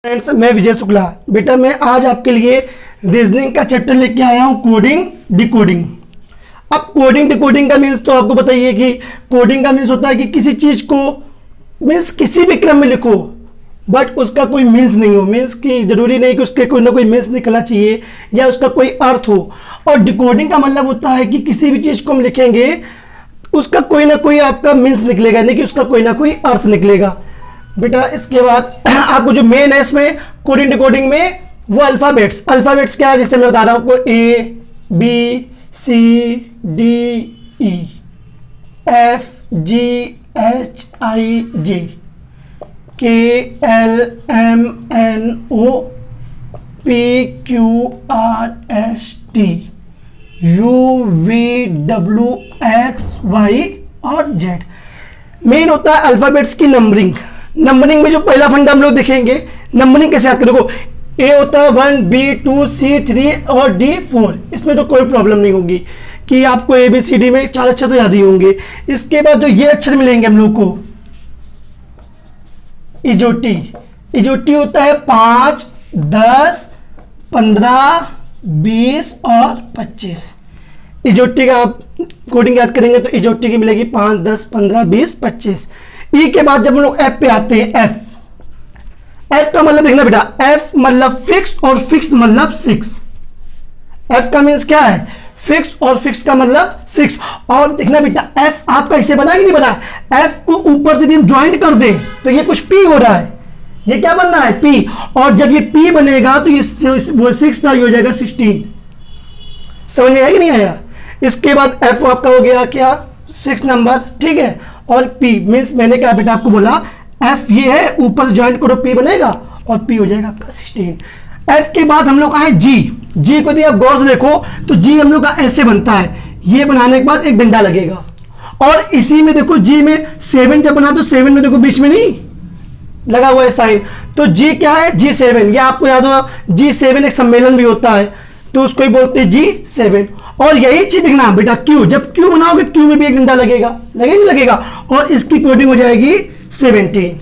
Friends, मैं विजय शुक्ला। बेटा मैं आज आपके लिए रीजनिंग का चैप्टर लेके आया हूँ, कोडिंग डिकोडिंग। अब कोडिंग डिकोडिंग का मीन्स तो आपको बताइए कि कोडिंग का मीन्स होता है कि किसी चीज को मीन्स किसी भी क्रम में लिखो बट उसका कोई मीन्स नहीं हो। मीन्स की जरूरी नहीं कि उसके कोई ना कोई मीन्स निकलना चाहिए या उसका कोई अर्थ हो। और डिकोडिंग का मतलब होता है कि किसी भी चीज को हम लिखेंगे उसका कोई ना कोई आपका मीन्स निकलेगा, नहीं कि उसका कोई ना कोई अर्थ निकलेगा। बेटा इसके बाद आपको जो मेन है इसमें कोडिंग डिकोडिंग में वो अल्फाबेट्स क्या है, जैसे मैं बता रहा हूँ आपको A B C D E F G H I J K L M N O P Q R S T U V W X Y और Z। मेन होता है अल्फाबेट्स की नंबरिंग। नंबरिंग में जो पहला फंडा हम लोग देखेंगे, नंबरिंग कैसे याद करें। देखो ए होता है 1 B 2 C 3 और D 4। इसमें तो कोई प्रॉब्लम नहीं होगी कि आपको A B C D में 4 अक्षर तो याद ही होंगे। इसके बाद जो ये अक्षर मिलेंगे हम लोग को, इजोटी होता है 5 10 15 20 और 25। इजोटी का आप कोडिंग याद करेंगे तो इजोटी की मिलेगी 5 10 15 20 25। ई के बाद जब हम लोग एफ पे आते हैं, एफ का मतलब लिखना बेटा, एफ मतलब फिक्स और फिक्स मतलब 6। एफ का मीन्स क्या है, फिक्स और फिक्स का मतलब 6। और देखना बेटा एफ आपका इसे बना कि नहीं बना, एफ को ऊपर से हम ज्वाइंट कर दे तो ये कुछ पी हो रहा है, ये क्या बनना है पी। और जब ये पी बनेगा तो ये 6 था, ये हो जाएगा 16। समझ में आया कि नहीं आया। इसके बाद एफ आपका हो गया क्या 6 नंबर, ठीक है। और P मीन्स मैंने क्या बेटा आपको बोला, F ये है ऊपर से ज्वाइंट करो P बनेगा और P हो जाएगा आपका 16। F के बाद हम लोग आए G को दिया, आप गौर से देखो तो G हम लोग का ऐसे बनता है, ये बनाने के बाद एक डंडा लगेगा। और इसी में देखो G में 7 जब बना तो 7 में देखो बीच में नहीं लगा हुआ है साइन, तो G क्या है G7। ये आपको याद होगा G7 एक सम्मेलन भी होता है तो उसको ही बोलते हैं G7। और यही चीज देखना बेटा Q, जब Q बनाओगे Q में भी एक डंडा लगेगा, नहीं लगेगा। और इसकी कोडिंग हो जाएगी 17।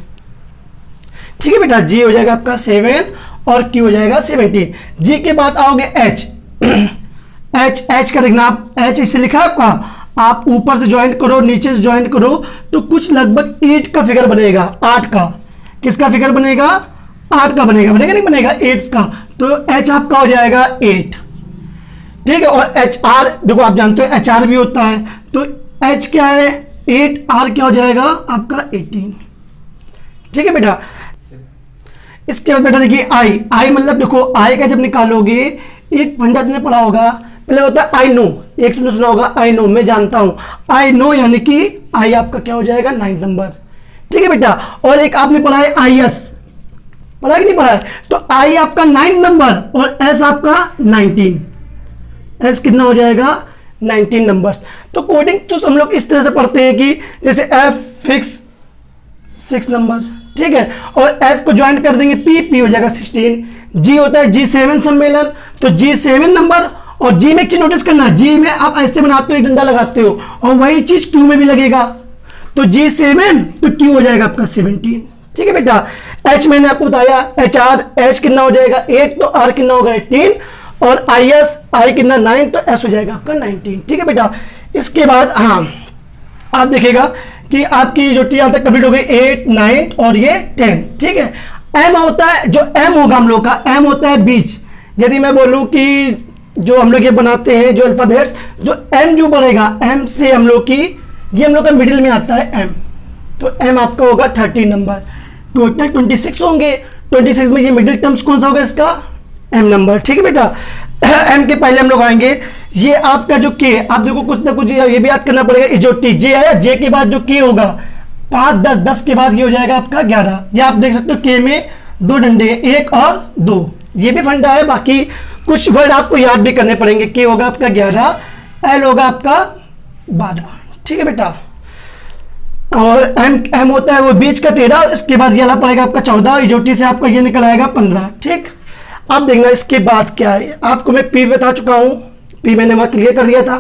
ठीक है बेटा, G हो जाएगा आपका 7 और Q हो जाएगा 17। G के बाद आओगे H। H का देखना आप, H इसे लिखा आपका, आप ऊपर से ज्वाइंट करो नीचे से ज्वाइंट करो तो कुछ लगभग 8 का फिगर बनेगा। 8 का किसका फिगर बनेगा, 8 का बनेगा नहीं बनेगा 8 का। तो H आपका हो जाएगा 8, ठीक है। और HR देखो आप जानते हो HR भी होता है, तो H क्या है 8, R क्या हो जाएगा आपका 18। ठीक है बेटा। इसके बाद बेटा देखिए I मतलब देखो I का जब निकालोगे एक फंडा तुमने पढ़ा होगा, पहले होता है I know, एक सुना होगा I know, मैं जानता हूं। I know यानी कि I आपका क्या हो जाएगा 9 नंबर, ठीक है बेटा। और एक आपने पढ़ा है IS, पढ़ा कि नहीं पढ़ा है, तो I आपका 9 नंबर और S आपका 19। S कितना हो जाएगा 19 नंबर्स। तो कोडिंग तो हम लोग इस तरह से पढ़ते हैं कि जैसे F फिक्स 6 नंबर, ठीक है। और F को ज्वाइंट कर देंगे P हो जाएगा 16। G होता है G7 सम्मेलन, तो G7 नंबर। और G में एक चीज नोटिस करना, G में आप ऐसे बनाते हो एक डंडा लगाते हो और वही चीज Q में भी लगेगा, तो G7 तो Q हो जाएगा आपका 17। ठीक है बेटा। H मैंने आपको बताया HR, H कितना हो जाएगा 8, तो R कितना होगा 18। और IS I कितना 9, तो S हो जाएगा आपका 19। ठीक है बेटा। इसके बाद हाँ आप देखिएगा कि आपकी जो टी तक कंप्लीट हो गई 8 9 और ये 10, ठीक है। M होता है, जो M होगा हम लोग का, M होता है बीच। यदि मैं बोलूं कि जो हम लोग ये बनाते हैं जो अल्फाबेट्स, जो M जो बढ़ेगा M से हम लोग की, ये हम लोग का मिडिल में आता है M, तो M आपका होगा 13 नंबर। टोटल 26 होंगे, 26 में ये मिडिल टर्म्स कौन सा होगा इसका M नंबर, ठीक है बेटा। M के पहले हम लोग आएंगे, ये आपका जो K, आप देखो कुछ ना कुछ ये भी याद करना पड़ेगा। जो T J आया, J के बाद जो K होगा 5 10 10 के बाद ये हो जाएगा आपका 11। ये आप देख सकते हो K में 2 डंडे, 1 और 2, ये भी फंडा है। बाकी कुछ वर्ड आपको याद भी करने पड़ेंगे। K होगा आपका 11, L होगा आपका 12, ठीक है बेटा। और M होता है वो बीच का 13, इसके बाद ये वाला पड़ेगा आपका 14, जो T से आपका ये निकल आएगा 15, ठीक। अब देखना इसके बाद क्या है, आपको मैं P बता चुका हूं, P मैंने वहां क्लियर कर दिया था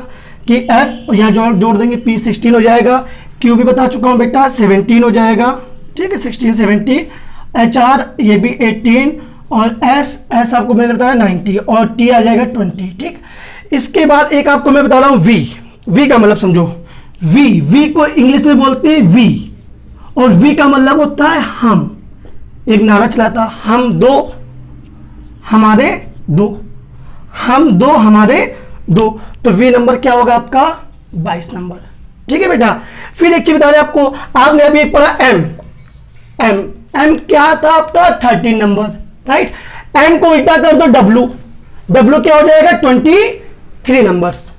कि F यहाँ जोड़ देंगे P 16 हो जाएगा। Q भी बता चुका हूं बेटा 17 हो जाएगा, ठीक है 16 17। HR ये भी 18 और S आपको मैंने बताया 90 और T आ जाएगा 20। ठीक, इसके बाद एक आपको मैं बता रहा हूँ V का मतलब समझो, V को इंग्लिश में बोलते हैं V, और V का मतलब होता है हम। एक नारा चला था, हम दो हमारे दो, हम दो हमारे दो, तो V नंबर क्या होगा आपका 22 नंबर। ठीक है बेटा, फिर एक चीज बता दें आपको, आपने अभी एक पढ़ा M क्या था आपका 13 नंबर, राइट। M को उल्टा कर दो W क्या हो जाएगा 23 नंबर्स,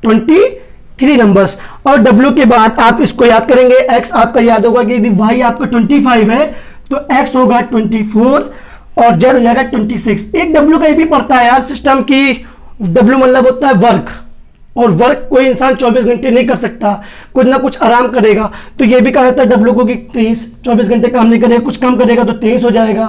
23 नंबर्स। और W के बाद आप इसको याद करेंगे, X आपका याद होगा कि यदि Y आपका 25 है तो X होगा 24 और Z हो जाएगा 26। एक W का ये भी पड़ता है यार सिस्टम की, W मतलब होता है वर्क, और वर्क कोई इंसान 24 घंटे नहीं कर सकता, कुछ ना कुछ आराम करेगा, तो ये भी कहा जाता है W को कि 24 घंटे काम नहीं करेगा, कुछ कम करेगा तो 23 हो जाएगा।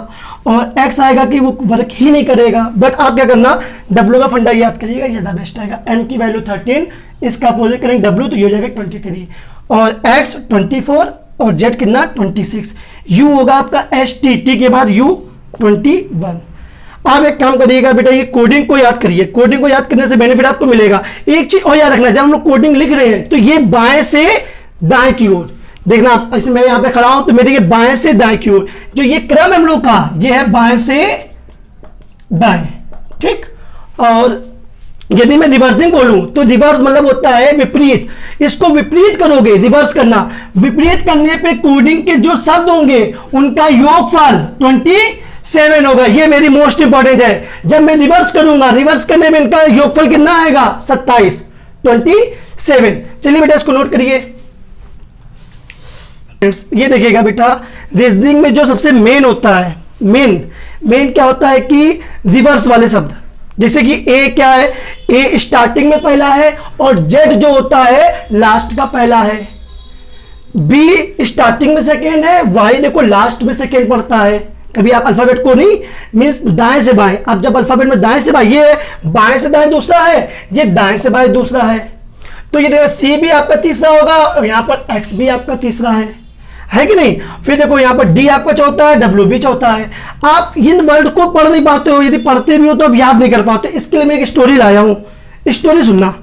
और X आएगा कि वो वर्क ही नहीं करेगा। बट आप क्या करना, W का फंडा याद करिएगा, ये ज़्यादा बेस्ट रहेगा। M की वैल्यू 13, इसका अपोजिट करेंगे W तो ये हो जाएगा 23, और X 24 और Z कितना 26। U होगा आपका ST, T के बाद U 21। आप एक काम करिएगा बेटा, ये कोडिंग को याद करिए, कोडिंग को याद करने से बेनिफिट आपको मिलेगा। एक चीज और याद रखना, जब हम लोग कोडिंग लिख रहे हैं तो ये बाएं से दाएं की ओर देखना। आप ऐसे मैं यहां पे खड़ा हूं तो मेरे ये बाएं से दाएं की ओर, जो ये क्रम हम लोग का ये है बाएं से दाएं। ठीक, और यदि मैं रिवर्सिंग बोलूं तो रिवर्स मतलब होता है विपरीत, इसको विपरीत करोगे, रिवर्स करना। विपरीत करने पे कोडिंग के जो शब्द होंगे उनका योगफल 27 होगा। ये मेरी मोस्ट इंपॉर्टेंट है। जब मैं रिवर्स करूंगा, रिवर्स करने में इनका योगफल कितना आएगा 27, 27। चलिए बेटा इसको नोट करिए। ये देखिएगा बेटा, रीजनिंग में जो सबसे मेन होता है, मेन क्या होता है कि रिवर्स वाले शब्द, जैसे कि ए क्या है, ए स्टार्टिंग में पहला है और जेड जो होता है लास्ट का पहला है। बी स्टार्टिंग में सेकेंड है, वाई देखो लास्ट में सेकेंड पड़ता है। कभी आप अल्फाबेट को नहीं मींस दाएं से बाएं, आप जब अल्फाबेट में दाएं से बाएं, ये बाएं से दाएं दूसरा है, ये दाएं से बाएं दूसरा है, तो ये देखो सी भी आपका तीसरा होगा और यहां पर एक्स भी आपका तीसरा है कि नहीं। फिर देखो यहां पर डी आपका चौथा है, डब्ल्यू भी चौथा है। आप इन वर्ड को पढ़ नहीं पाते हो, यदि पढ़ते भी हो तो आप याद नहीं कर पाते। इसके लिए मैं एक स्टोरी लाया हूं, स्टोरी सुनना।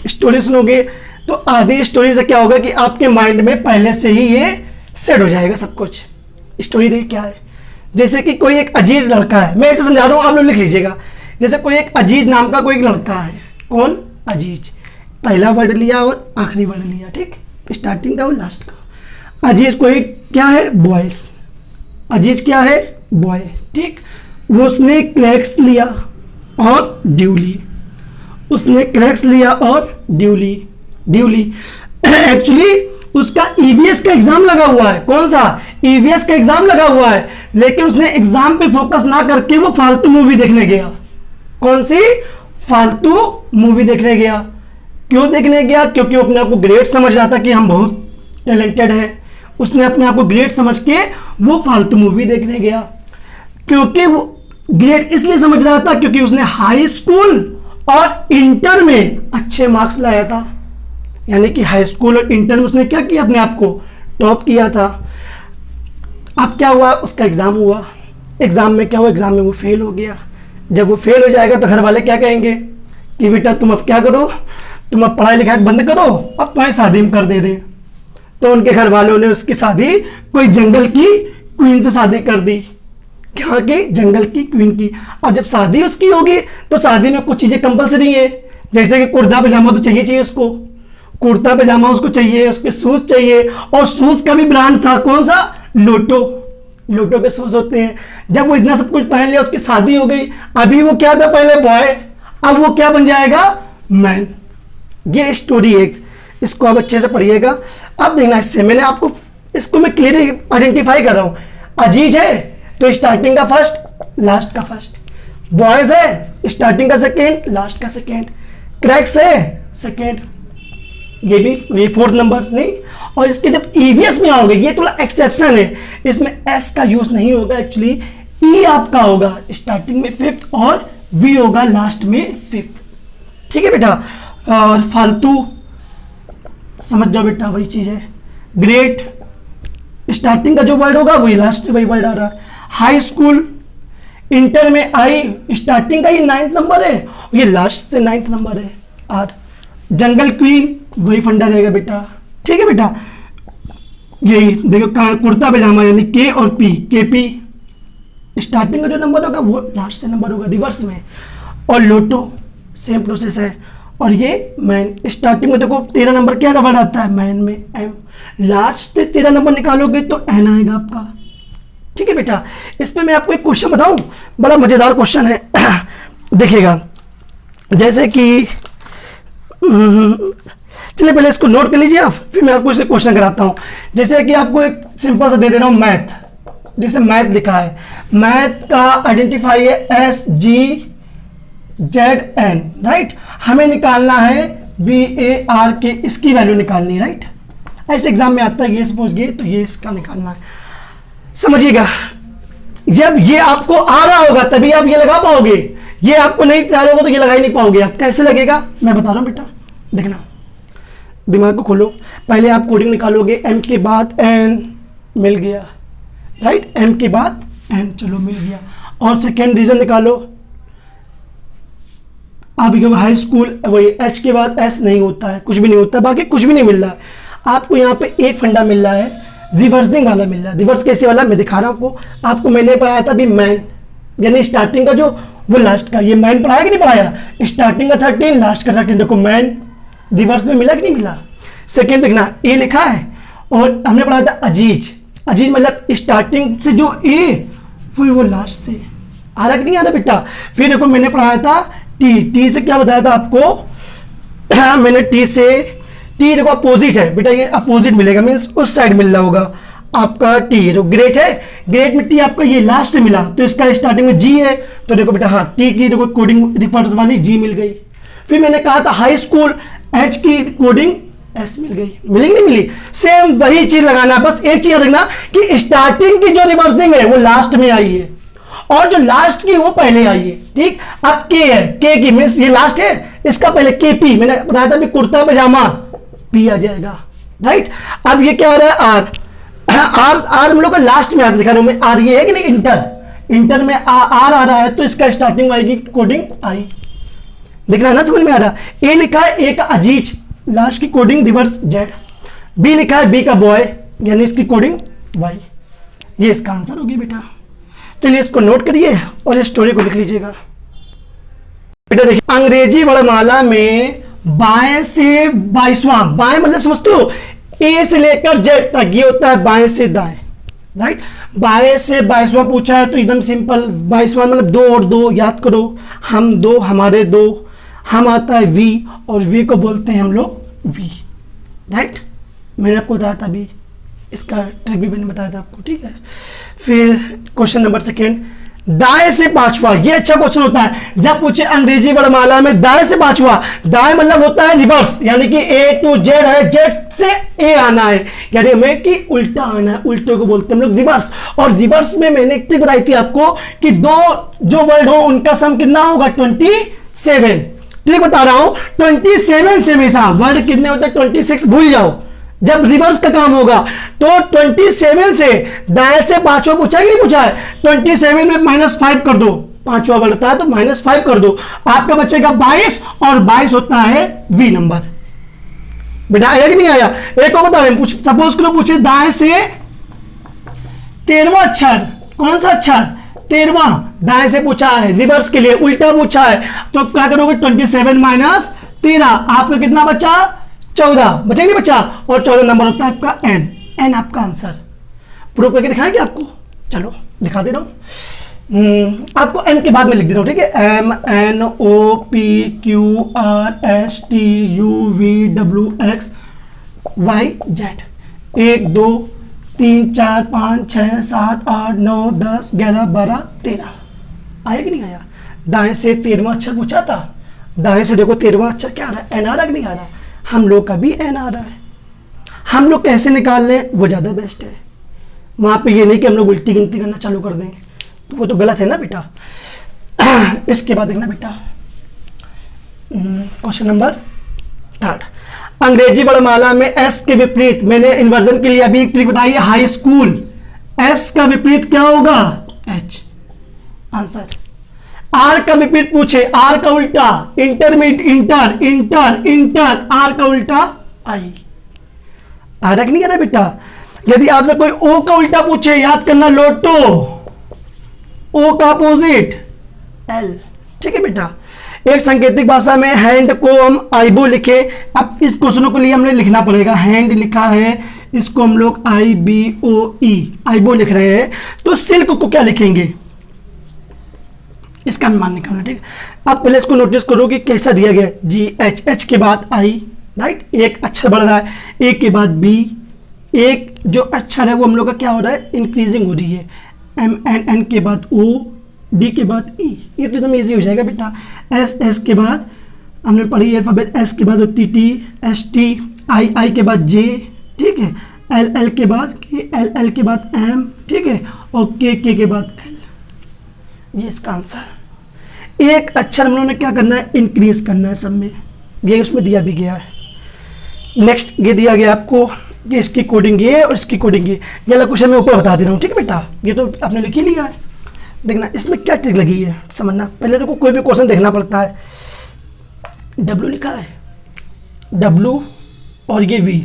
स्टोरी सुनोगे तो आधी स्टोरी से क्या होगा कि आपके माइंड में पहले से ही ये सेट हो जाएगा सब कुछ। स्टोरी देखिए क्या है, जैसे कि कोई एक अजीज लड़का है, मैं ऐसे समझा रहा हूं, आप लोग लिख लीजिएगा। जैसे कोई एक अजीज नाम का कोई एक लड़का है, कौन अजीज, पहला वर्ड लिया और आखिरी वर्ड लिया, ठीक, स्टार्टिंग का और लास्ट का। अजीज कोई क्या है, बॉयस, अजीज क्या है बॉय, ठीक। वो उसने क्रैक्स लिया और ड्यूली, उसने क्रैक्स लिया और ड्यूली एक्चुअली उसका ईवीएस का एग्जाम लगा हुआ है। कौन सा, ईवीएस का एग्जाम लगा हुआ है, लेकिन उसने एग्जाम पे फोकस ना करके वो फालतू मूवी देखने गया। कौन सी, फालतू मूवी देखने गया। क्यों देखने गया, क्योंकि वो अपने आप को ग्रेट समझ रहा था कि हम बहुत टैलेंटेड हैं। उसने अपने आप को ग्रेट समझ के वो फालतू मूवी देखने गया। क्योंकि वो ग्रेट इसलिए समझ रहा था क्योंकि उसने हाई स्कूल और इंटर में अच्छे मार्क्स लाया था, यानी कि हाई स्कूल और इंटर में उसने क्या किया, अपने आप को टॉप किया था। अब क्या हुआ, उसका एग्जाम हुआ, एग्जाम में क्या हुआ, एग्जाम में वो फेल हो गया। जब वो फेल हो जाएगा तो घर वाले क्या कहेंगे कि बेटा तुम अब क्या करो, तुम अब पढ़ाई लिखाई बंद करो, अब तुम्हारी शादी में कर दे रहे। तो उनके घर वालों ने उसकी शादी कोई जंगल की क्वीन से शादी कर दी। क्या की, जंगल की क्वीन की। और जब शादी उसकी होगी तो शादी में कुछ चीजें कंपलसरी है, जैसे कि कुर्ता पजामा तो चाहिए उसको, कुर्ता पजामा उसको चाहिए, उसके शूज चाहिए, और शूज का भी ब्रांड था, कौन सा, लोटो के शूज होते हैं। जब वो इतना सब कुछ पहन लिया, उसकी शादी हो गई, अभी वो क्या था, पहले बॉय, अब वो क्या बन जाएगा, मैन। ये स्टोरी है, इसको आप अच्छे से पढ़िएगा। अब देखना, इससे मैंने आपको इसको मैं क्लियरली आइडेंटिफाई कर रहा हूं। अजीज है तो स्टार्टिंग का फर्स्ट, लास्ट का फर्स्ट। बॉयज है स्टार्टिंग का सेकेंड, लास्ट का सेकेंड। क्रैक्स है सेकेंड, ये भी ये फोर्थ नंबर नहीं। और इसके जब ईवीएस में आओगे, ये थोड़ा एक्सेप्शन है, इसमें एस का यूज नहीं होगा, एक्चुअली ई आपका होगा स्टार्टिंग में फिफ्थ और वी होगा लास्ट में फिफ्थ। ठीक है बेटा, और फालतू समझ जाओ बेटा, वही चीज है। ग्रेट स्टार्टिंग का जो वर्ड होगा वही लास्ट से वही वर्ड आ रहा है। हाई स्कूल, इंटर में आई, स्टार्टिंग का ही 9th नंबर है, ये लास्ट से 9th नंबर है आर। जंगल क्वीन, वही फंडा रहेगा बेटा, ठीक है बेटा। यही देखो कुर्ता पजामा यानी के और पी, के पी स्टार्टिंग का जो नंबर होगा वो लास्ट से नंबर होगा रिवर्स में। और लोटो सेम प्रोसेस है। और ये मैन, स्टार्टिंग में देखो 13 नंबर क्या वर्ड आता है, मैन में एम, लास्ट से 13 नंबर निकालोगे तो एन आएगा आपका, ठीक है बेटा। इस पे मैं आपको एक क्वेश्चन बताऊं, बड़ा मजेदार क्वेश्चन है देखिएगा। जैसे कि चलिए पहले इसको नोट कर लीजिए आप, फिर मैं आपको इसे क्वेश्चन कराता हूं। जैसे कि आपको एक सिंपल सा दे दे रहा हूं मैथ, जैसे मैथ लिखा है, मैथ का आइडेंटिफाई है SGZN, राइट। हमें निकालना है BAR के, इसकी वैल्यू निकालनी है, राइट। ऐसे एग्जाम में आता है, ये सपोज ये, तो ये इसका निकालना है। समझिएगा, जब ये आपको आ रहा होगा तभी आप ये लगा पाओगे, ये आपको नहीं आ रहा होगा तो ये लगा ही नहीं पाओगे आप। कैसे लगेगा मैं बता रहा हूं बेटा, देखना, दिमाग को खोलो। पहले आप कोडिंग निकालोगे, M के बाद N, मिल गया, राइट। M के बाद N, चलो मिल गया। और सेकेंड रीजन निकालो, आप हाई स्कूल, वही H के बाद S नहीं होता है, कुछ भी नहीं होता, बाकी कुछ भी नहीं मिल रहा है आपको। यहाँ पे एक फंडा मिल रहा है, रिवर्सिंग वाला मिल रहा है। रिवर्स कैसे वाला मैं दिखा रहा हूँ आपको मैंने पढ़ाया था अभी मैन, यानी स्टार्टिंग का जो वो लास्ट का, ये मैन पढ़ाया कि नहीं पढ़ाया, स्टार्टिंग का 13 लास्ट का 13, देखो मैन रिवर्स में मिला कि नहीं मिला। सेकेंड देखना, ए लिखा है, और हमने पढ़ाया था अजीज, अजीज मतलब स्टार्टिंग से जो ए फिर वो लास्ट से आ रहा कि नहीं आ रहा बेटा। फिर देखो मैंने पढ़ाया था टी, टी से क्या बताया था आपको मैंने टी से, टी देखो अपोजिट है बेटा, ये अपोजिट मिलेगा, मीन्स उस साइड मिल रहा होगा आपका टी। तो ग्रेट है, ग्रेट में टी आपका ये लास्ट से मिला, तो इसका स्टार्टिंग में जी है, तो देखो बेटा हाँ टी की देखो कोडिंग रिवर्स वाली जी मिल गई। फिर मैंने कहा था हाई स्कूल, एच की कोडिंग एस मिल गई, मिली नहीं मिली, सेम वही चीज लगाना, बस एक चीज रखना कि स्टार्टिंग की जो रिवर्सिंग है वो लास्ट में आई है और जो लास्ट की वो पहले आई है, ठीक। अब के है, के की मीन्स ये लास्ट है, इसका पहले के पी, मैंने बताया था भी कुर्ता पजामा पी आ जाएगा, राइट। अब ये क्या आ रहा है आर, आर आर हम लोग का लास्ट में आकर दिखा रहा हूं मैं, आर ये है कि नहीं, इंटर, इंटर में आर आ रहा है तो इसका स्टार्टिंग आएगी कोडिंग आई, देखना है ना, समझ में आ रहा। ए लिखा है, ए का अजीज, लास्ट की कोडिंग रिवर्स जेड। बी लिखा है, बी का बॉय, यानी इसकी कोडिंग वाई। ये इसका आंसर हो गया बेटा। चलिए इसको नोट करिए और इस स्टोरी को लिख लीजिएगा बेटा। देखिए अंग्रेजी वर्णमाला में बाएं से 22वां, बाएं मतलब समझते हो ए से लेकर जेड तक, ये होता है बाएं से दाएं, राइट। बाएं से 22वां पूछा है तो एकदम सिंपल, 22वां मतलब 2 और 2 याद करो, हम 2 हमारे 2, हम आता है वी और वी को बोलते हैं हम लोग वी, राइट। मैंने आपको बताया था अभी, इसका ट्रिक भी मैंने बताया था आपको, ठीक है। फिर क्वेश्चन नंबर सेकेंड, दाएं से 5वां, ये अच्छा क्वेश्चन होता है जब पूछे अंग्रेजी वर्णमाला में दाएं से 5वां, दाएं मतलब होता है रिवर्स, यानी कि ए टू जेड है, जेड से ए आना है, यानी हमें कि उल्टा आना है, उल्टे को बोलते हैं हम लोग रिवर्स। और रिवर्स में मैंने एक ट्रिक बताई थी आपको कि 2 जो वर्ड हो उनका सम कितना होगा 27, ट्रिक बता रहा हूं, 27 से हमेशा वर्ड कितने होते हैं 26 भूल जाओ, जब रिवर्स का काम होगा तो 27 से दाएं से 5वां पूछा है कि नहीं पूछा है, 27 में -5 कर दो, 5वां बढ़ता है तो -5 कर दो, आपका बचेगा 22 और 22 होता है वी नंबर। बेटा आया कि नहीं आया। एक और बता रहे हैं, सपोज करो पूछे दाएं से 13वां अक्षर, कौन सा अक्षर 13वां, दाएं से पूछा है, रिवर्स के लिए उल्टा पूछा है, तो क्या करोगे 27 - 13, आपका कितना बचा 14, बचा नहीं बचा, और 14 नंबर होता है आपका एन, एन आपका आंसर। प्रूफ करके दिखाएंगे आपको, चलो दिखा दे रहा हूं आपको, एम के बाद में लिख दे रहा हूं, ठीक है। M N O P Q R S T U V W X Y Z, 1 2 3 4 5 6 7 8 9 10 11 12 13, आया कि नहीं आया। दाएं से 13वां अक्षर पूछा था, दाएं से देखो 13वां अक्षर क्या आ रहा है, एन आ रहा है कि नहीं आ रहा, हम लोग का भी एन आ रहा है। हम लोग कैसे निकाल लें वो ज़्यादा बेस्ट है, वहाँ पे ये नहीं कि हम लोग उल्टी गिनती करना चालू कर दें, तो वो तो गलत है ना बेटा। इसके बाद देखना बेटा क्वेश्चन नंबर 3, अंग्रेजी वर्णमाला में एस के विपरीत, मैंने इन्वर्जन के लिए अभी एक ट्रिक बताई है, हाई स्कूल, एस का विपरीत क्या होगा, एच। आंसर। आर का विपरीत पूछे, आर का उल्टा, intermediate, inter inter inter, R का उल्टा आई। आ रहा कि नहीं आ रहा बेटा? यदि आपसे कोई ओ का उल्टा पूछे, याद करना लोटो, ओ का अपोजिट एल। ठीक है बेटा। एक सांकेतिक भाषा में हैंड को हम आईबो लिखे, अब इस क्वेश्चनों के लिए हमने लिखना पड़ेगा, हैंड लिखा है, इसको हम लोग आई बी ओ ई आईबो लिख रहे हैं, तो सिल्क को क्या लिखेंगे, इसका मान निकालना। ठीक है, अब पहले इसको नोटिस करो कि कैसा दिया गया, जी एच, एच के बाद आई, राइट, एक अक्षर बढ़ रहा है, एक के बाद बी, एक जो अक्षर है वो हम लोग का क्या हो रहा है, इंक्रीजिंग हो रही है, एम एन, एन के बाद ओ, डी के बाद ई, ये तो एकदम ईजी हो जाएगा बेटा। एस, एस के बाद हमने पढ़ी अल्फाबेट, एस के बाद होती टी, एस टी, आई, आई के बाद जे, ठीक है, एल, एल के बाद के, एल, एल के बाद एम, ठीक है, और के बाद एल। ये इसका आंसर। एक अक्षर हम लोगों ने क्या करना है, इंक्रीज करना है सब में, ये उसमें दिया भी गया है। नेक्स्ट ये दिया गया आपको कि इसकी कोडिंग ये और इसकी कोडिंग ये वाला क्वेश्चन मैं ऊपर बता दे रहा हूँ। ठीक है बेटा, ये तो आपने लिख ही लिया है। देखना इसमें क्या ट्रिक लगी है समझना। पहले देखो कोई भी क्वेश्चन देखना पड़ता है, डब्ल्यू लिखा है, डब्ल्यू और ये V,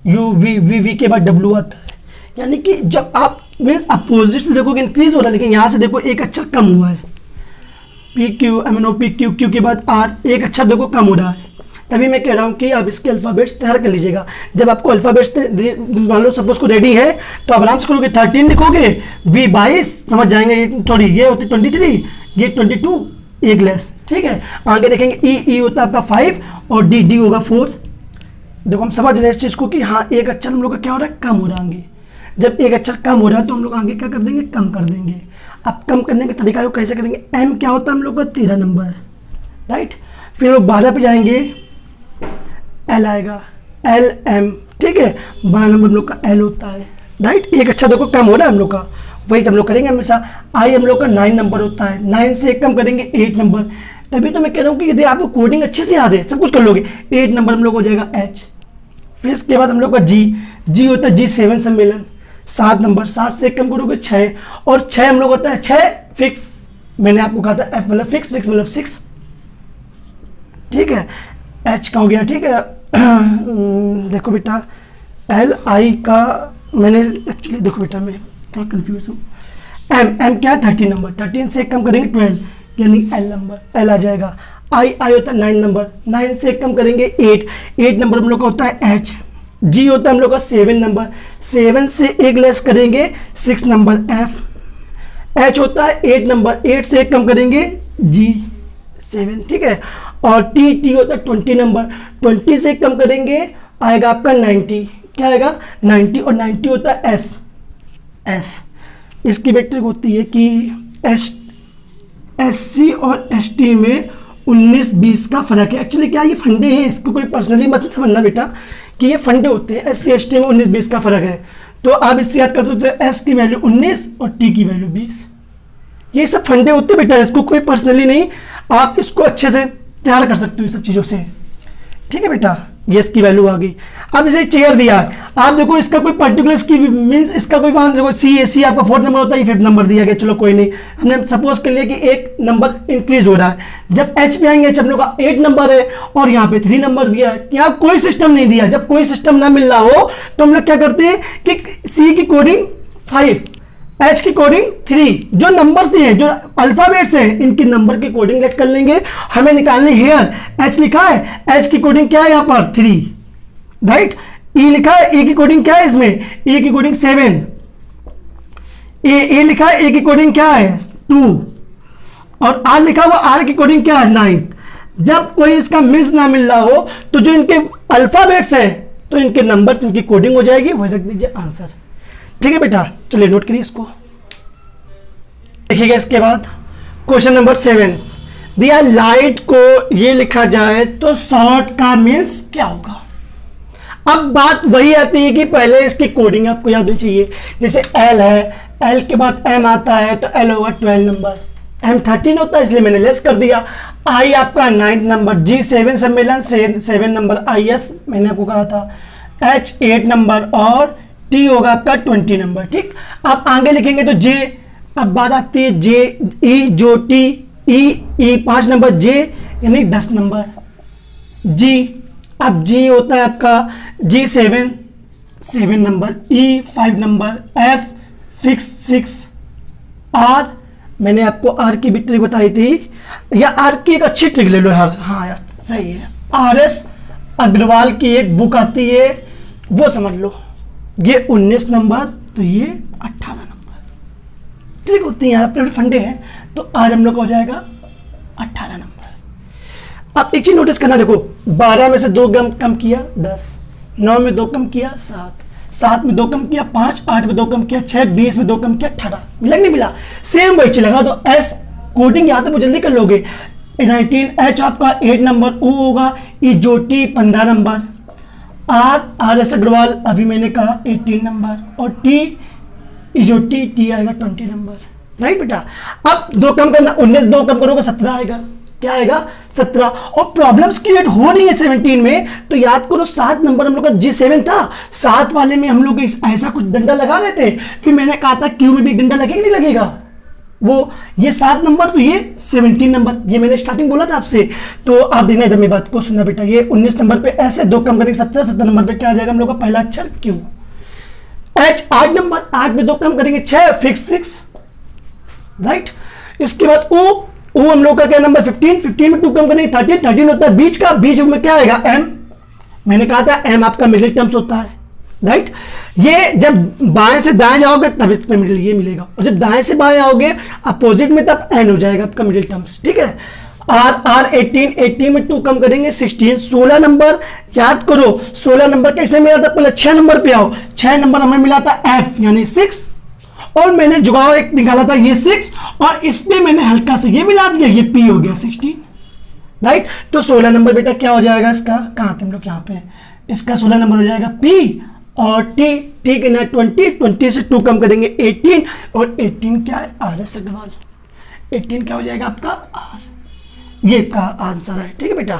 U V V V के बाद डब्ल्यू आता है, यानी कि जब आप मीन्स अपोजिट से देखो कि इंक्रीज हो रहा है, लेकिन यहाँ से देखो एक अक्षर कम हुआ है, P Q M N O P Q, Q के बाद आर, एक अक्षर देखो कम हो रहा है। तभी मैं कह रहा हूँ कि आप इसके अल्फाबेट्स तैयार कर लीजिएगा। जब आपको अल्फाबेट्स मान लो सपोज को रेडी है तो आप आराम से करोगे, 13 लिखोगे, वी 22 समझ जाएंगे, थोड़ी ये होती 23, ये 22, एक लेस। ठीक है, आगे देखेंगे ई, ई होता है आपका 5 और डी, डी होगा 4। देखो हम समझ रहे हैं इस चीज़ को कि हाँ एक अक्षर हम लोग का क्या हो रहा है, कम हो रहा है आगे। जब एक अक्षर कम हो रहा है तो हम लोग आगे क्या कर देंगे, कम कर देंगे। अब कम करने का तरीका लोग कैसे करेंगे, एम क्या होता है हम लोग का 13 नंबर, राइट, फिर लोग 12 पे जाएंगे, एल आएगा, एल एम, ठीक है, 12 नंबर हम लोग का एल होता है, राइट। एक अक्षर देखो कम हो रहा है हम लोग का, वही हम लोग करेंगे हमेशा। आई हम लोग का 9 नंबर होता है, 9 से एक कम करेंगे 8 नंबर। तभी तो मैं कह रहा हूँ कि यदि आपको कोडिंग अच्छे से याद है सब कुछ कर लोगे, 8 नंबर हम लोग हो जाएगा एच। फिर इसके बाद हम लोग का जी, जी होता है G7 सम्मेलन, 7 नंबर, 7 से कम करोगे 6, और 6 हम लोग होता है 6 फिक्स। मैंने आपको कहा था एफ मतलब फिक्स, फिक्स मतलब 6, ठीक है। एच का हो गया, ठीक है। देखो बेटा एल आई का मैंने एक्चुअली देखो बेटा मैं थोड़ा कंफ्यूज हूँ। एम, एम क्या है 13 नंबर, 13 से कम करेंगे 12 यानी एल नंबर, एल आ जाएगा। आई, आई होता है 9 नंबर, 9 से कम करेंगे 8, 8 नंबर हम लोग का होता है एच। जी होता है हम लोग का 7 नंबर, 7 से एक लेस करेंगे 6 नंबर एफ। एच होता है 8 नंबर, 8 से एक कम करेंगे जी 7, ठीक है। और टी, टी होता है 20 नंबर, 20 से कम करेंगे आएगा आपका 90, क्या आएगा 90, और 90 होता है एस, एस। इसकी मेट्रिक होती है कि एस सी और एस टी में 19-20 का फर्क है। एक्चुअली क्या ये फंडे हैं, इसको कोई पर्सनली मत समझना बेटा कि ये फंडे होते हैं। एस सी एस टी में 19-20 का फर्क है, तो आप इससे याद करते हो तो एस की वैल्यू 19 और टी की वैल्यू 20, ये सब फंडे होते हैं बेटा, इसको कोई पर्सनली नहीं, आप इसको अच्छे से तैयार कर सकते हो इस सब चीज़ों से, ठीक है बेटा। ये इसकी वैल्यू आ गई। अब इसे चेयर दिया है, आप देखो इसका कोई पर्टिकुलर इसकी मींस इसका कोई मान देखो सी आपका 4th नंबर होता है, 5th नंबर दिया गया, चलो कोई नहीं, हमने सपोज कर लिया कि एक नंबर इंक्रीज हो रहा है। जब एच पे आएंगे, एच हम लोग का 8 नंबर है और यहाँ पे 3 नंबर दिया है, यहाँ कोई सिस्टम नहीं दिया। जब कोई सिस्टम ना मिल रहा हो तो हम लोग क्या करते हैं कि सी की कोडिंग 5, एच की कोडिंग 3, जो नंबर्स हैं जो अल्फाबेट्स हैं इनके नंबर की कोडिंग लेट कर लेंगे, हमें निकालने हेयर। एच लिखा है, एच की कोडिंग क्या है यहाँ पर 3, राइट। ई लिखा है, ए की कोडिंग क्या है इसमें, ए की कोडिंग 7, ए लिखा है, ए की कोडिंग क्या है 2, और आर लिखा हुआ, आर की कोडिंग क्या है 9। जब कोई इसका मिस ना मिल रहा हो तो जो इनके अल्फाबेट्स है तो इनके नंबर्स इनकी कोडिंग हो जाएगी, वही रख दीजिए आंसर, ठीक है बेटा। चलिए नोट करिए इसको, देखिएगा। इसके बाद क्वेश्चन नंबर 7 दिया, लाइट को ये लिखा जाए तो शॉर्ट का मीन्स क्या होगा। अब बात वही आती है कि पहले इसकी कोडिंग आपको याद होनी चाहिए। जैसे एल है, एल के बाद एम आता है तो एल होगा 12 नंबर, M13 होता है इसलिए मैंने लेस कर दिया। I आपका 9th नंबर, G7 सम्मेलन 7 नंबर IS मैंने आपको कहा था, H 8 नंबर और T होगा आपका 20 नंबर। ठीक, आप आगे लिखेंगे तो J, अब बात आती है J E जो T E 5 नंबर, J यानी 10 नंबर, G अब G होता है आपका G7 7 number, E 5 number, F fix 6, R मैंने आपको R की भी ट्रिक बताई थी, या R की एक अच्छी ट्रिक ले लो यार, हाँ यार सही है, RS अग्रवाल की एक बुक आती है वो समझ लो, ये 19 नंबर तो ये 18 नंबर, ट्रिक होती है यार, अपने फंडे हैं, तो R हम लोग का हो जाएगा 18 नंबर। अब एक चीज नोटिस करना, देखो 12 में से 2 कम किया 10, 9 में 2 कम किया 7, 7 में 2 कम किया 5, 8 में 2 कम किया 6, 20 में 2 कम किया 18, मिला कि नहीं मिला? सेम वही चलेगा, तो एस कोडिंग यहाँ तो जल्दी कर लोगे। 19 एच आपका 8 नंबर, ओ होगा ई जो T 15 number, R S Agarwal अभी मैंने कहा 18 नंबर, और टी ई जो टी आएगा 20 नंबर। राइट बेटा, अब 2 कम करना, 19 2 कम करोगे 17 आएगा, क्या आएगा 17। और प्रॉब्लम्स क्रिएट हो रही है 17 में, तो याद करो 7 नंबर हम लोग का G7 था, 7 वाले में हम लोग ऐसा कुछ डंडा लगा रहे थे, फिर मैंने कहा था क्यू में भी डंडा लगेगा नहीं लगेगा, वो ये 7 नंबर तो ये 17 नंबर, ये मैंने स्टार्टिंग बोला था आपसे। तो आप देखना इधर मेरी बात को सुनना बेटा, ये 19 नंबर पे ऐसे 2 कम करेंगे 17, 17 नंबर पे क्या आ जाएगा हम लोग का पहला अक्षर क्यू। एच 8 नंबर, 8 में 2 कम करेंगे 6 फिक्स 6, राइट। इसके बाद ओ हम लोग का क्या नंबर 15, 15 में 2 कम करेंगे 13, 13 होता है बीच का, बीच में क्या आएगा एम, मैंने कहा था एम आपका मिडिल टर्म्स होता है, राइट। ये जब बाएं से दाएं जाओगे तब इसमें मिडिल ये मिलेगा, और जब दाएं से बाएं आओगे अपोजिट में तब एन हो जाएगा आपका मिडिल टर्म्स, ठीक है। आर 18 में 2 कम करेंगे 16, 16 नंबर याद करो, 16 नंबर कैसे मिला था, पहले 6 नंबर पे आओ, 6 नंबर हमें मिला था एफ यानी 6, और मैंने जुगाड़ एक निकाला था ये 6, और इसमें मैंने हल्का से ये मिला दिया, ये पी हो गया 16, राइट। तो 16 नंबर बेटा क्या हो जाएगा इसका, कहां थे हम लोग यहाँ पे, इसका 16 नंबर हो जाएगा पी, और टी के ना 20 से 2 कम करेंगे 18, और 18 क्या है आर एस अग्रवाल, 18 क्या हो जाएगा आपका आर, ये का आंसर है, ठीक है बेटा।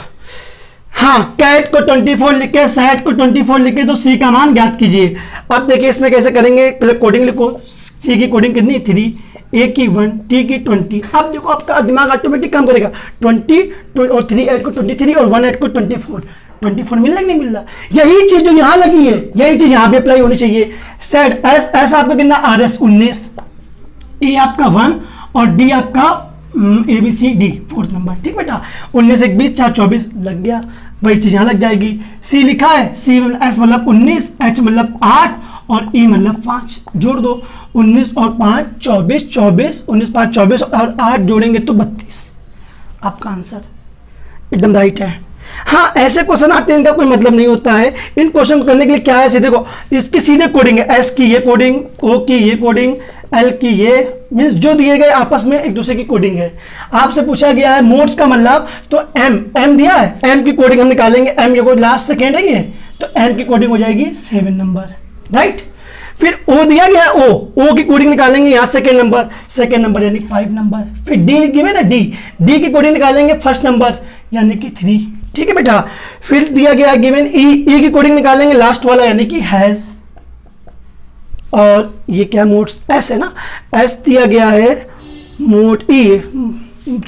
हाँ, कैट को 24 लिखे, सैट को 24 लिखे, तो सी का मान ज्ञात कीजिए। अब देखिए इसमें कैसे करेंगे, पहले कोडिंग लिखो, सी की कोडिंग कितनी 3, ए की 1, टी की 20। अब देखो आपका दिमाग ऑटोमेटिक काम करेगा, 20 और 3 ऐड को 23 और 1 ऐड को 24 मिल रहा नहीं मिल रहा, यही चीज जो यहाँ लगी है यही चीज यहाँ भी अप्लाई होनी चाहिए। सेट एस आपका कितना आर एस 19, ए आपका 1 और डी आपका A B C D 4th number, ठीक बेटा। 19 1 20 4 24 लग गया, वही चीज यहाँ लग जाएगी। सी लिखा है, सी एस मतलब 19, एच मतलब 8 और ई मतलब 5, जोड़ दो 19 और 5 24, 19 5 24 और 8 जोड़ेंगे तो 32, आपका आंसर एकदम राइट है। हाँ, ऐसे क्वेश्चन आते हैं, इनका कोई मतलब नहीं होता है, इन क्वेश्चन को करने के लिए क्या है, सीधे को इसकी सीधे कोडिंग है, एस की ये कोडिंग, ओ की ये कोडिंग, एल की ये, मीन्स जो दिए गए आपस में एक दूसरे की कोडिंग है। आपसे पूछा गया है मोड्स का मतलब, तो एम दिया है, एम की कोडिंग हम निकालेंगे, एम ये कोई लास्ट सेकेंड है ये, तो एम की कोडिंग हो जाएगी 7 नंबर, राइट। फिर ओ दिया गया है, ओ की कोडिंग निकालेंगे यहाँ सेकेंड नंबर यानी 5 नंबर। फिर डी गिवन है, डी की कोडिंग निकालेंगे फर्स्ट नंबर यानी कि 3, ठीक है बेटा। फिर दिया गया गिवन ई की कोडिंग निकालेंगे लास्ट वाला यानी कि हैज, और ये क्या मोड्स एस है ना, एस दिया गया है, मोड ई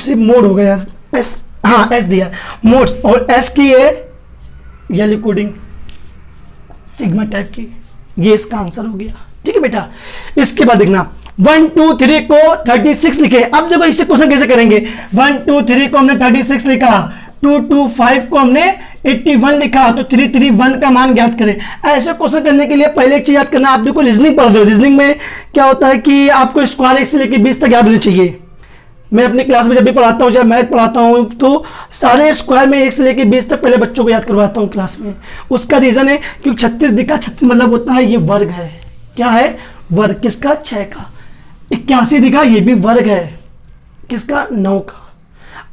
से मोड हो गया यार, एस हाँ एस दिया मोड्स, और एस की है ये कोडिंग सिग्मा टाइप की, ये इसका आंसर हो गया, ठीक है बेटा। इसके बाद देखना 1 2 3 को 36 लिखे। अब देखो इससे क्वेश्चन कैसे करेंगे, 1 2 3 को हमने 36 लिखा, 2 2 5 को हमने 81 लिखा, तो 3 3 1 का मान ज्ञात करें। ऐसे क्वेश्चन करने के लिए पहले एक चीज याद करना, आप देखो रीजनिंग पढ़ दो, रीजनिंग में क्या होता है कि आपको स्क्वायर 1 से लेकर 20 तक याद होने चाहिए। मैं अपनी क्लास में जब भी पढ़ाता हूँ, जब मैथ पढ़ाता हूँ, तो सारे स्क्वायर में 1 से लेकर 20 तक पहले बच्चों को याद करवाता हूँ क्लास में। उसका रीजन है क्योंकि 36 दिखा, 36 मतलब होता है ये वर्ग है, क्या है वर्ग, किसका 6 का। 81 दिखा, ये भी वर्ग है, किसका 9 का।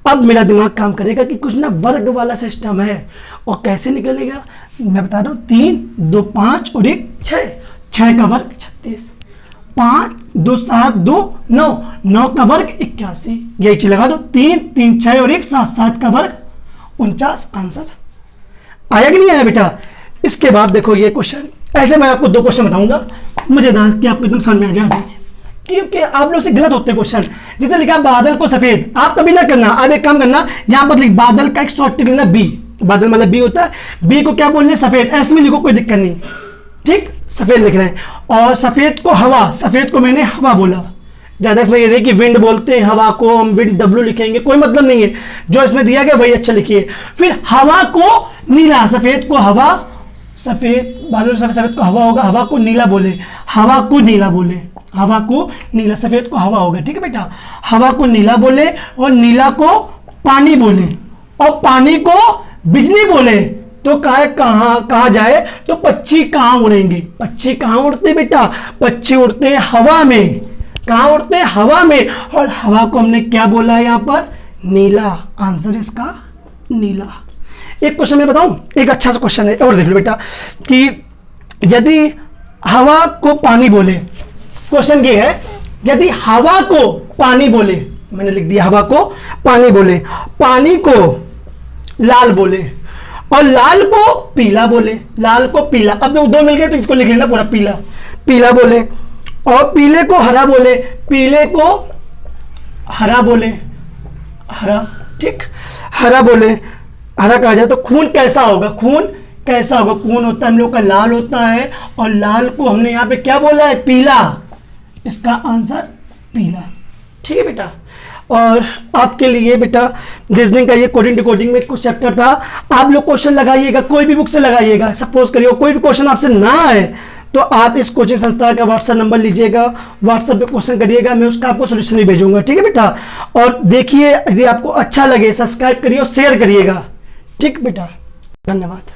अब मेरा दिमाग काम करेगा कि कुछ ना वर्ग वाला सिस्टम है, और कैसे निकलेगा मैं बता रहा हूँ, 3 2 5 और 1 6, 6 का वर्ग 36, 5 2 7 2 9, 9 का वर्ग 81, यही चीज लगा दो, 3 3 6 और 1 7, 7 का वर्ग 49 आंसर आया कि नहीं आया बेटा। इसके बाद देखो ये क्वेश्चन, ऐसे मैं आपको 2 क्वेश्चन बताऊंगा, मुझे कि आपको एकदम समझ में आ जाए, क्योंकि आप लोग से गलत होते हैं क्वेश्चन। जिसे लिखा बादल को सफेद, आप कभी ना करना, आप एक काम करना, यहां पर लिख बादल का एक शॉर्ट ट्रिक लिखना बी, बादल मतलब बी होता है, बी को क्या बोलने सफेद, ऐसे में लिखो कोई दिक्कत नहीं, ठीक, सफेद लिख रहे हैं। और सफेद को हवा, सफेद को मैंने हवा बोला, ज्यादा इसमें ये नहीं कि विंड बोलते हैं हवा को, हम विंड डब्ल्यू लिखेंगे, कोई मतलब नहीं है, जो इसमें दिया गया वही अच्छा लिखिए। फिर हवा को नीला, सफेद को हवा, सफेद बादल सफेद को हवा होगा, हवा को नीला बोले, हवा को नीला बोले, हवा को नीला, सफेद को हवा होगा, ठीक है बेटा, हवा को नीला बोले और नीला को पानी बोले और पानी को बिजली बोले, तो कहा जाए तो पक्षी कहां उड़ेंगे, पक्षी कहां उड़ते बेटा, पक्षी उड़ते हैं हवा में, कहां उड़ते हैं हवा में, और हवा को हमने क्या बोला है यहां पर, नीला, आंसर इसका नीला। एक क्वेश्चन मैं बताऊं, एक अच्छा सा क्वेश्चन है और देख लो बेटा, कि यदि हवा को पानी बोले, क्वेश्चन ये है, यदि हवा को पानी बोले, मैंने लिख दिया हवा को पानी बोले, पानी को लाल बोले और लाल को पीला बोले, लाल को पीला, अब 2 मिल गए तो इसको लिख लेना पूरा, पीला, पीला बोले, और पीले को हरा बोले, पीले को हरा बोले, हरा, ठीक, हरा बोले, हरा कहा जाए तो खून कैसा होगा, खून कैसा होगा, खून होता है हम लोग का लाल होता है, और लाल को हमने यहां पे क्या बोला है, पीला, इसका आंसर पीला, ठीक है बेटा। और आपके लिए बेटा रीजनिंग का ये कोडिंग डिकोडिंग में कुछ चैप्टर था, आप लोग क्वेश्चन लगाइएगा, कोई भी बुक से लगाइएगा, सपोज करिए कोई भी क्वेश्चन आपसे ना आए तो आप इस कोचिंग संस्था का व्हाट्सएप नंबर लीजिएगा, व्हाट्सएप पे क्वेश्चन करिएगा, मैं उसका आपको सोल्यूशन भी भेजूंगा, ठीक है बेटा। और देखिए यदि आपको अच्छा लगे सब्सक्राइब करिए और शेयर करिएगा, ठीक बेटा, धन्यवाद।